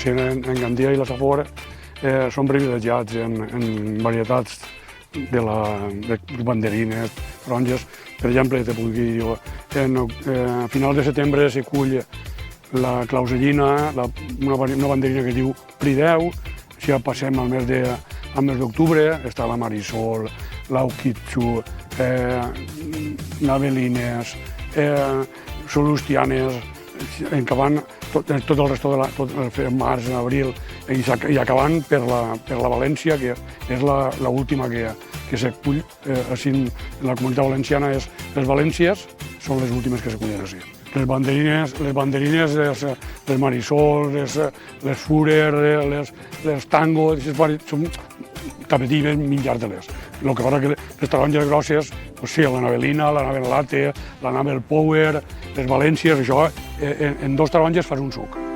sent en Gandia i la Safor són privilegiats en varietats de banderines, taronges. Per exemple, te puc dir, a finals de setembre se cull la clausellina, una banderina que diu Prideu. Si ja passem al mes d'octubre, està la Marisol, l'Auquitxu, Navelines, Solustianes, que van tot el resto de març, abril, i acabant per la València, que és l'última que se cull en la comunitat valenciana. Les Valències són les últimes que se cullen així. Les banderines, les Marisol, les Furer, les Tango, són tapetives mitjars. El que passa que les taronges grosses, sí, la Navelina, la Navel Latte, la Navel Power, les Valències, això, en 2 taronges fas un suc.